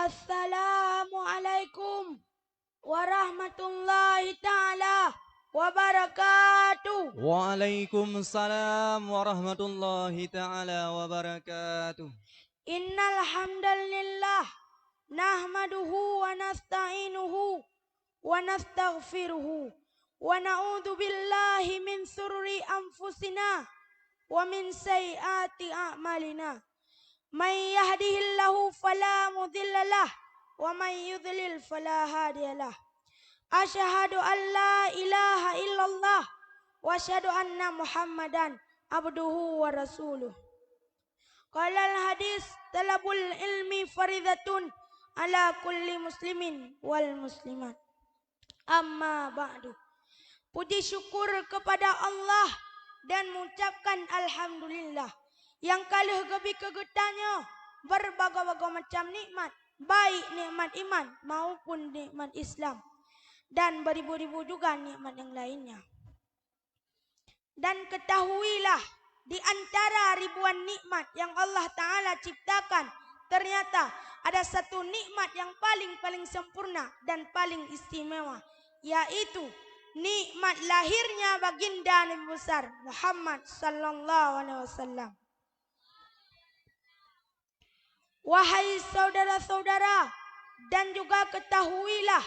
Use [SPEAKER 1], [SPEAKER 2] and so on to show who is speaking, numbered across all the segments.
[SPEAKER 1] Assalamualaikum warahmatullahi ta'ala wabarakatuh.
[SPEAKER 2] Waalaikumsalam warahmatullahi taala wabarakatuh.
[SPEAKER 1] Innal hamdalillah nahmaduhu wa nasta'inuhu wa nastaghfiruhu wa na'udzu billahi min sururi anfusina wa min sayyiati a'malina. May yahdihillahu fala mudhillalah wa may yudlil fala hadiyalah. Asyhadu an la ilaha illallah wa asyhadu anna Muhammadan abduhu wa rasuluh. Qala al-hadis talabul ilmi faridatun ala kulli muslimin wal muslimat. Amma ba'du. Puji syukur kepada Allah dan mengucapkan alhamdulillah yang kaluh gebi kegetanya berbagai-bagai macam nikmat, baik nikmat iman maupun nikmat Islam, dan beribu-ribu juga nikmat yang lainnya. Dan ketahuilah, di antara ribuan nikmat yang Allah Ta'ala ciptakan, ternyata ada satu nikmat yang paling sempurna dan paling istimewa, yaitu nikmat lahirnya baginda Nabi besar Muhammad sallallahu alaihi wasallam. Wahai saudara-saudara, dan juga ketahuilah,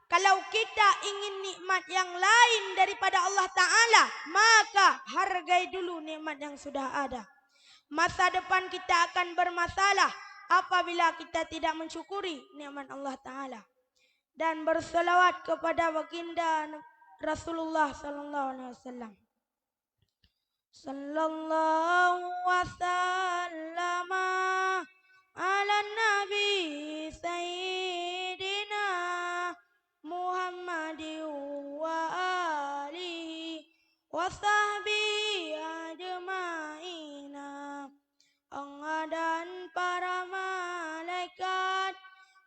[SPEAKER 1] kalau kita ingin nikmat yang lain daripada Allah Ta'ala, maka hargai dulu nikmat yang sudah ada. Masa depan kita akan bermasalah apabila kita tidak mensyukuri nikmat Allah Ta'ala. Dan berselawat kepada baginda Rasulullah sallallahu alaihi wasallam. Sallallahu wasallam ala nabi sayyidina Muhammadi wa alihi wa sahbihi ajma'ina. Allah dan para malaikat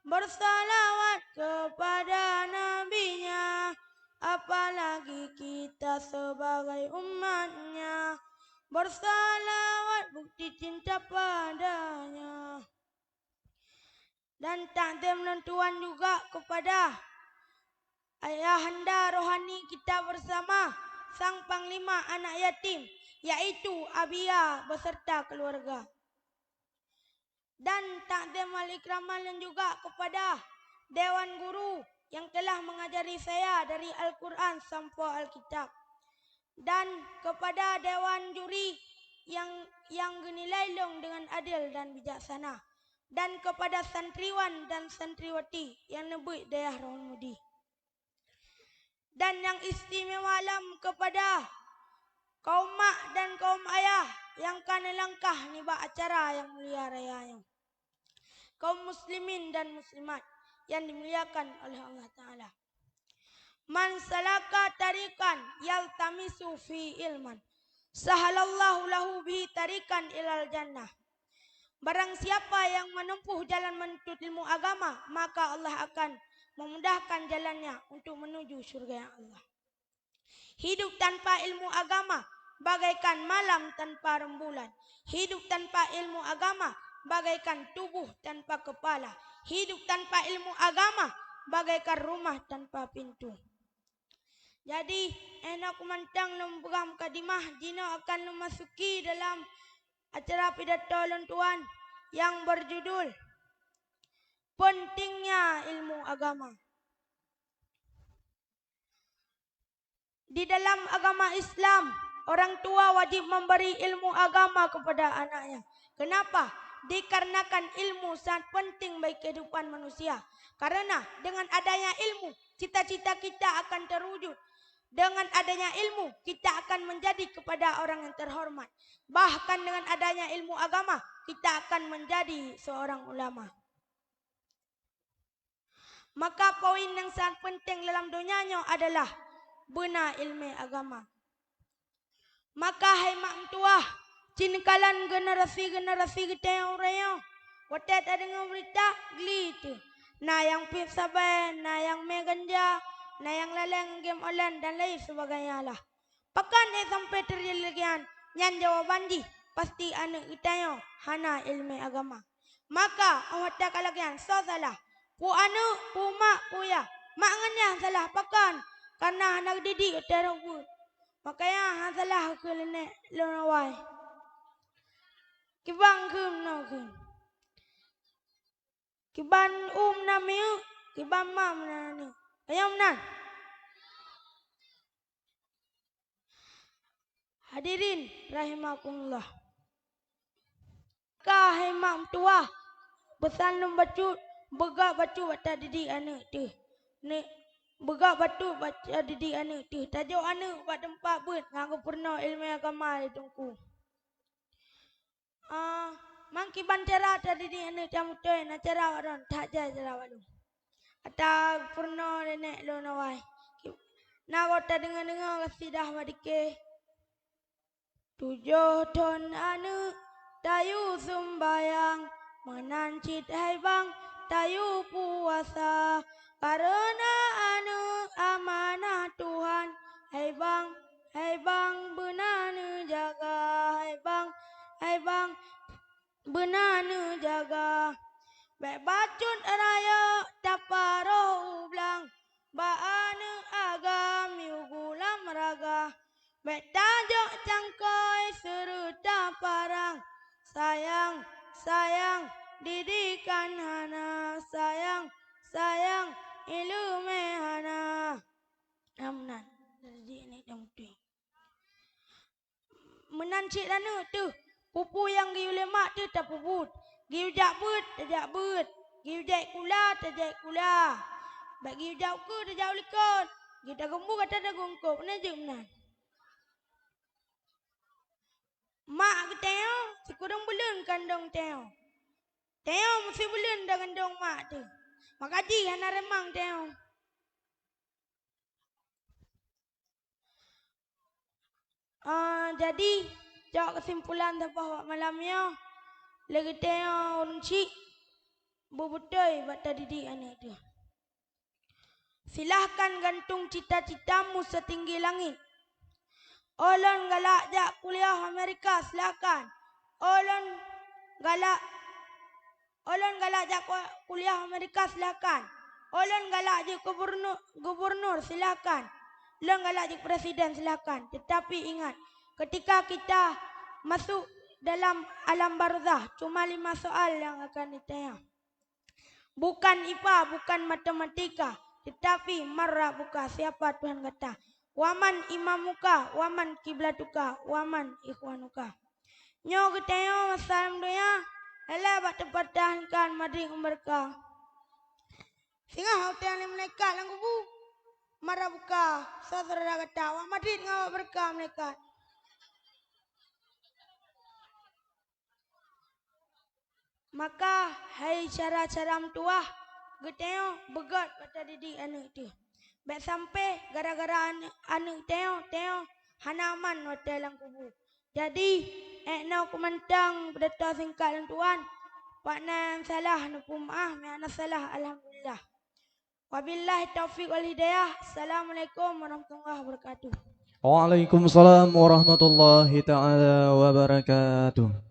[SPEAKER 1] bersalawat kepada nabinya, apalagi kita sebagai umatnya bersalawat bukti cinta padanya. Dan takdim dan Tuhan juga kepada ayahanda rohani kita bersama sang panglima anak yatim, yaitu Abia beserta keluarga. Dan takdim wal ikraman dan juga kepada Dewan Guru yang telah mengajari saya dari Al-Quran sampai Alkitab. Dan kepada Dewan Juri yang genilai long dengan adil dan bijaksana. Dan kepada santriwan dan santriwati yang nebut dayah Rahul Mudi. Dan yang istimewa alam kepada kaum mak dan kaum ayah yang kana langkah niba acara yang mulia rayanya. Kaum muslimin dan muslimat yang dimuliakan oleh Allah Ta'ala. Man salaka tarikan yaltamisu fi ilman, sahalallahu lahu bihi tarikan ilal jannah. Barang siapa yang menempuh jalan menuntut ilmu agama, maka Allah akan memudahkan jalannya untuk menuju surga yang Allah. Hidup tanpa ilmu agama bagaikan malam tanpa rembulan. Hidup tanpa ilmu agama bagaikan tubuh tanpa kepala. Hidup tanpa ilmu agama bagaikan rumah tanpa pintu. Jadi, enak kumantang lembugam kadimah jina akan memasuki dalam acara pidato lentuan yang berjudul Pentingnya Ilmu Agama. Di dalam agama Islam, orang tua wajib memberi ilmu agama kepada anaknya. Kenapa? Dikarenakan ilmu sangat penting bagi kehidupan manusia. Karena dengan adanya ilmu, cita-cita kita akan terwujud. Dengan adanya ilmu, kita akan menjadi kepada orang yang terhormat. Bahkan dengan adanya ilmu agama, kita akan menjadi seorang ulama. Maka poin yang sangat penting dalam dunianya adalah benar ilmu agama. Maka hai mak tua, cinkalan generasi kita yang orangnya. Watet ada dengan berita gitu. Nah yang pip sabai, nah yang meganja, nah yang laleng game online dan lain sebagainya lah. Pakan sampai terjadi lagian, nyan jawaban di pasti anak kita yang hana ilmu agama. Maka awak tak kalagian so salah. Pu anu, pu mak, pu ya. Mak nganya salah pakan. Karena anak didik terobot. Makanya salah ke nenek lonawai. Kibang kum no kum. Kiban namiu, kiban mam nani. Ayam nan. Hadirin rahimakumullah. Kahai mam tua. Besan bacu, begak bacu baca didik anak tu. Ne begak batu baca didik anak tu. Tajuk anak buat tempat ber ngaku pernah ilmu agama ditungku. Mangkiban cara didik anak jamu tu na cara waron tak cara waron. Ata pernah nenek lo nawai. Na kota dengar kasidah wadike. 7 ton anu tayu sembayang menancit hai bang tayu puasa karena anu amanah Tuhan hai bang benanu jaga hai bang benanu jaga baik bacut raya taparo ublang ba anu agami gulam raga betajok cangkoi seruta parang sayang didikan hana sayang ilume hana amnan jadi ini dongti menancik dana tu pupu yang giu lemak tu tak puput giu jak but tak but giu jak kula bagi giu jak ku tak jak likon giu tak gembu kata tak gungkop na jemnan. Mak ke teo, si kurang bulan kandung teo. Teo mesti bulan dah kandung mak tu. Makasih hana remang teo. Jadi, jawab kesimpulan bahwa malamnya lagi teo uncik bubutoi bata didik anak tu. Silahkan gantung cita-citamu setinggi langit. Olon galak jak kuliah Amerika silakan. Olon galak jak kuliah Amerika silakan. Olon galak je gubernur silakan. Olon galak je presiden silakan. Tetapi ingat, ketika kita masuk dalam alam barzah, cuma 5 soal yang akan ditanya. Bukan IPA, bukan matematika, tetapi marra buka siapa Tuhan kata. Waman imamuka, waman kiblatuka, waman ikhwanuka. Nyo keteo salam doya, lala bat terpertahankan madri mereka. Singa hotel ni mereka lang kubu. Marah buka, saudara kata, wa madri ngawa berkah mereka. Maka hai cara-cara tua, geteo begat pada didik anak tu. Baik sampai gara-gara anak teo hanaman hotel lang kubu. Jadi nak kumentang berita singkat lang tuan. Pak nan salah nupu maaf, mana salah alhamdulillah. Wabillahi taufiq wal hidayah. Assalamualaikum warahmatullahi wabarakatuh.
[SPEAKER 2] Waalaikumsalam warahmatullahi taala wabarakatuh.